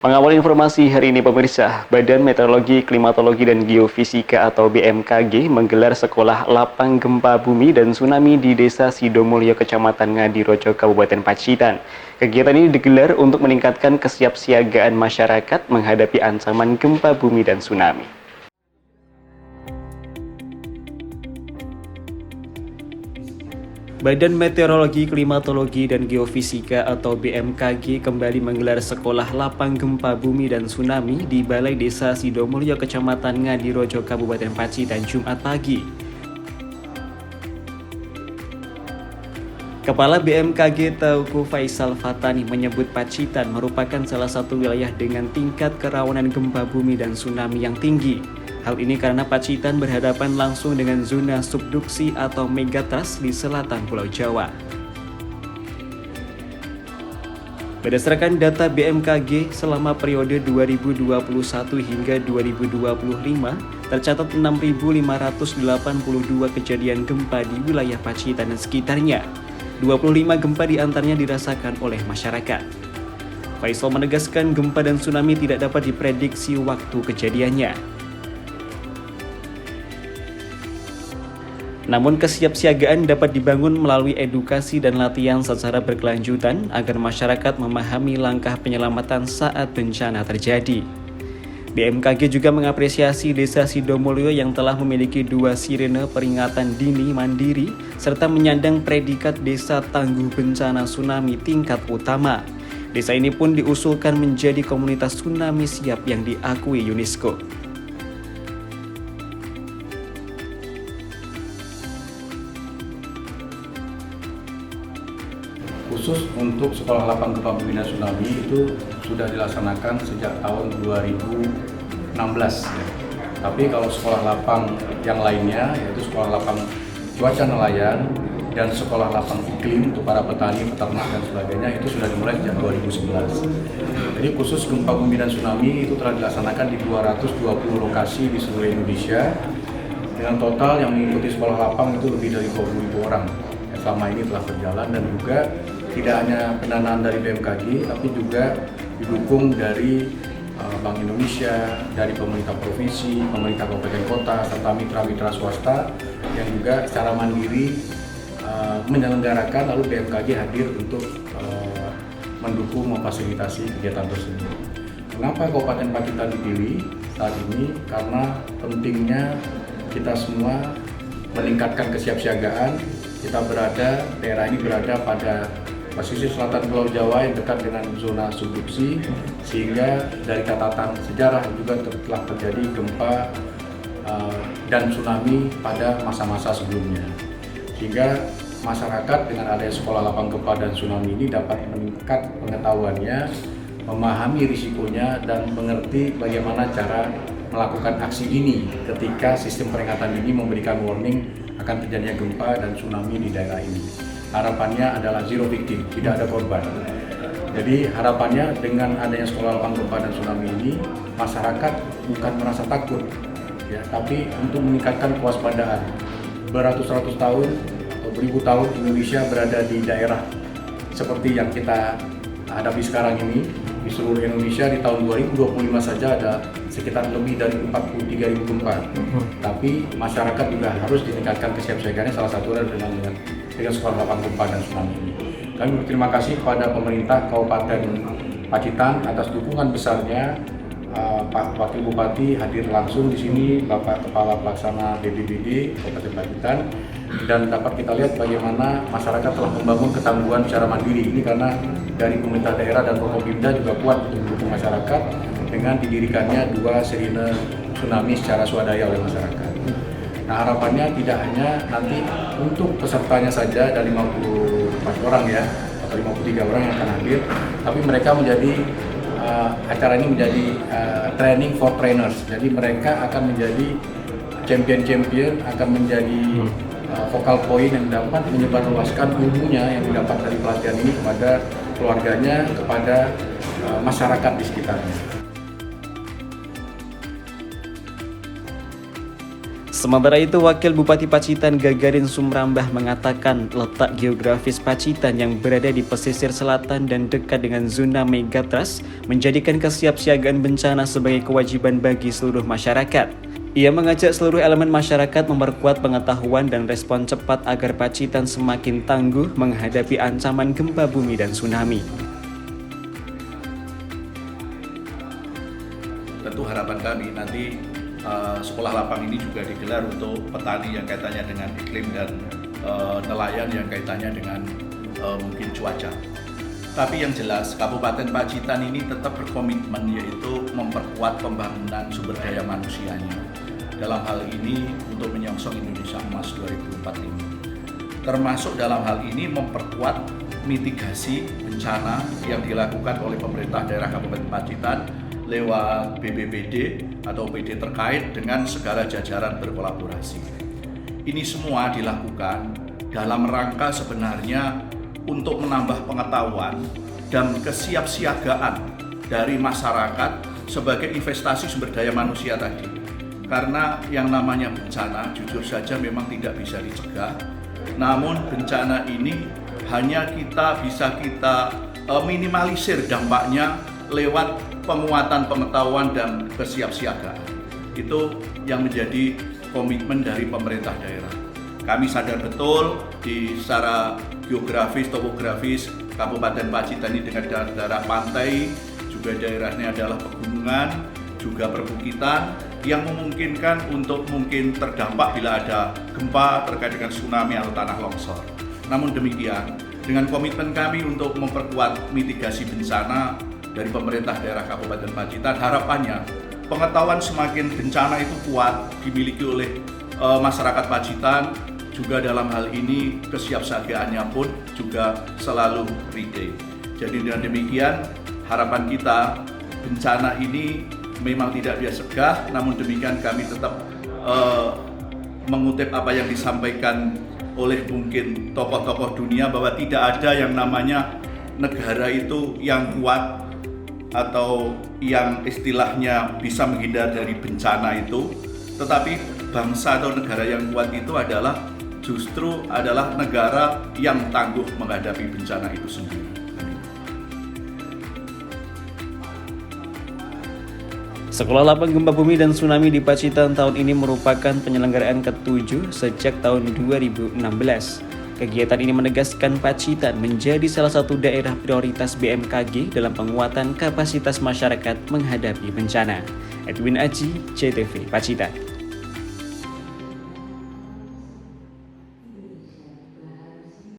Mengawali informasi hari ini pemirsa, Badan Meteorologi, Klimatologi dan Geofisika atau BMKG menggelar sekolah lapang gempa bumi dan tsunami di Desa Sidomulyo, Kecamatan Ngadirojo, Kabupaten Pacitan. Kegiatan ini digelar untuk meningkatkan kesiapsiagaan masyarakat menghadapi ancaman gempa bumi dan tsunami. Badan Meteorologi, Klimatologi dan Geofisika atau BMKG kembali menggelar sekolah lapang gempa bumi dan tsunami di Balai Desa Sidomulyo, Kecamatan Ngadirojo, Kabupaten Pacitan, Jumat pagi. Kepala BMKG Teuku Faisal Fatani menyebut Pacitan merupakan salah satu wilayah dengan tingkat kerawanan gempa bumi dan tsunami yang tinggi. Hal ini karena Pacitan berhadapan langsung dengan zona subduksi atau megatrust di selatan Pulau Jawa. Berdasarkan data BMKG, selama periode 2021 hingga 2025, tercatat 6.582 kejadian gempa di wilayah Pacitan dan sekitarnya. 25 gempa diantaranya dirasakan oleh masyarakat. Faisal menegaskan gempa dan tsunami tidak dapat diprediksi waktu kejadiannya. Namun kesiapsiagaan dapat dibangun melalui edukasi dan latihan secara berkelanjutan agar masyarakat memahami langkah penyelamatan saat bencana terjadi. BMKG juga mengapresiasi Desa Sidomulyo yang telah memiliki 2 sirene peringatan dini mandiri serta menyandang predikat Desa Tangguh Bencana Tsunami tingkat utama. Desa ini pun diusulkan menjadi komunitas tsunami siap yang diakui UNESCO. Khusus untuk sekolah lapang gempa bumi dan tsunami itu sudah dilaksanakan sejak tahun 2016 ya. Tapi kalau sekolah lapang yang lainnya yaitu sekolah lapang cuaca nelayan dan sekolah lapang iklim untuk para petani, peternak dan sebagainya itu sudah dimulai sejak 2011. Jadi khusus gempa bumi dan tsunami itu telah dilaksanakan di 220 lokasi di seluruh Indonesia dengan total yang mengikuti sekolah lapang itu lebih dari 20.000 orang. Selama ini telah berjalan dan juga tidak hanya pendanaan dari BMKG, tapi juga didukung dari Bank Indonesia, dari pemerintah provinsi, pemerintah kabupaten kota, serta mitra-mitra swasta yang juga secara mandiri menyelenggarakan, lalu BMKG hadir untuk mendukung, memfasilitasi kegiatan tersebut. Mengapa Kabupaten Pacitan dipilih saat ini? Karena pentingnya kita semua meningkatkan kesiapsiagaan. Daerah ini berada pada pesisir selatan Pulau Jawa yang dekat dengan zona subduksi, sehingga dari catatan sejarah juga telah terjadi gempa dan tsunami pada masa-masa sebelumnya. Sehingga masyarakat dengan adanya sekolah lapang gempa dan tsunami ini dapat meningkat pengetahuannya, memahami risikonya dan mengerti bagaimana cara melakukan aksi dini ketika sistem peringatan dini memberikan warning akan terjadinya gempa dan tsunami di daerah ini. Harapannya adalah zero victim, tidak ada korban. Jadi harapannya dengan adanya sekolah lapang gempa dan tsunami ini, masyarakat bukan merasa takut, ya, tapi untuk meningkatkan kewaspadaan. Beratus-ratus tahun atau beribu tahun Indonesia berada di daerah seperti yang kita hadapi sekarang ini. Di seluruh Indonesia di tahun 2025 saja ada sekitar lebih dari 43.000 gempa. Tapi masyarakat juga harus ditingkatkan kesiapsiagaannya, salah satunya dengan sekolah lapang gempa dan tsunami ini. Kami berterima kasih kepada pemerintah Kabupaten Pacitan atas dukungan besarnya. Pak Wakil Bupati hadir langsung di sini, Bapak Kepala Pelaksana BPBD Kabupaten Pacitan, dan dapat kita lihat bagaimana masyarakat telah membangun ketangguhan secara mandiri. Ini karena dari pemerintah daerah dan Forkopimda juga kuat untuk mendukung masyarakat dengan didirikannya 2 sirine tsunami secara swadaya oleh masyarakat. Nah, harapannya tidak hanya nanti untuk pesertanya saja dari 54 orang ya, atau 53 orang yang akan hadir, tapi mereka menjadi acara ini menjadi training for trainers. Jadi mereka akan menjadi champion, akan menjadi focal point yang dapat menyebarluaskan ilmunya yang didapat dari pelatihan ini kepada keluarganya, kepada masyarakat di sekitarnya. Sementara itu, Wakil Bupati Pacitan Gagarin Sumrambah mengatakan letak geografis Pacitan yang berada di pesisir selatan dan dekat dengan zona megatrust menjadikan kesiapsiagaan bencana sebagai kewajiban bagi seluruh masyarakat. Ia mengajak seluruh elemen masyarakat memperkuat pengetahuan dan respon cepat agar Pacitan semakin tangguh menghadapi ancaman gempa bumi dan tsunami. Tentu harapan kami nanti sekolah lapang ini juga digelar untuk petani yang kaitannya dengan iklim dan nelayan yang kaitannya dengan mungkin cuaca. Tapi yang jelas Kabupaten Pacitan ini tetap berkomitmen yaitu memperkuat pembangunan sumber daya manusianya. Dalam hal ini untuk menyongsong Indonesia Emas 2045. Termasuk dalam hal ini memperkuat mitigasi bencana yang dilakukan oleh pemerintah daerah Kabupaten Pacitan lewat BPBD atau PD terkait dengan segala jajaran berkolaborasi. Ini semua dilakukan dalam rangka sebenarnya untuk menambah pengetahuan dan kesiapsiagaan dari masyarakat sebagai investasi sumber daya manusia tadi. Karena yang namanya bencana jujur saja memang tidak bisa dicegah, namun bencana ini hanya bisa kita minimalisir dampaknya lewat penguatan pengetahuan dan kesiapsiagaan. Itu yang menjadi komitmen dari pemerintah daerah. Kami sadar betul secara geografis, topografis, Kabupaten Pacitan ini dengan daerah pantai, juga daerahnya adalah pegunungan, juga perbukitan, yang memungkinkan untuk mungkin terdampak bila ada gempa terkait dengan tsunami atau tanah longsor. Namun demikian, dengan komitmen kami untuk memperkuat mitigasi bencana dari pemerintah daerah Kabupaten Pacitan, harapannya pengetahuan semakin bencana itu kuat dimiliki oleh masyarakat Pacitan, juga dalam hal ini kesiapsiagaannya pun juga selalu ready. Jadi dengan demikian harapan kita bencana ini memang tidak bisa cegah, namun demikian kami tetap mengutip apa yang disampaikan oleh mungkin tokoh-tokoh dunia bahwa tidak ada yang namanya negara itu yang kuat atau yang istilahnya bisa menghindar dari bencana itu, tetapi bangsa atau negara yang kuat itu justru adalah negara yang tangguh menghadapi bencana itu sendiri. Sekolah lapang gempa bumi dan tsunami di Pacitan tahun ini merupakan penyelenggaraan ke-7 sejak tahun 2016. Kegiatan ini menegaskan Pacitan menjadi salah satu daerah prioritas BMKG dalam penguatan kapasitas masyarakat menghadapi bencana. Edwin Aji, CTV Pacitan.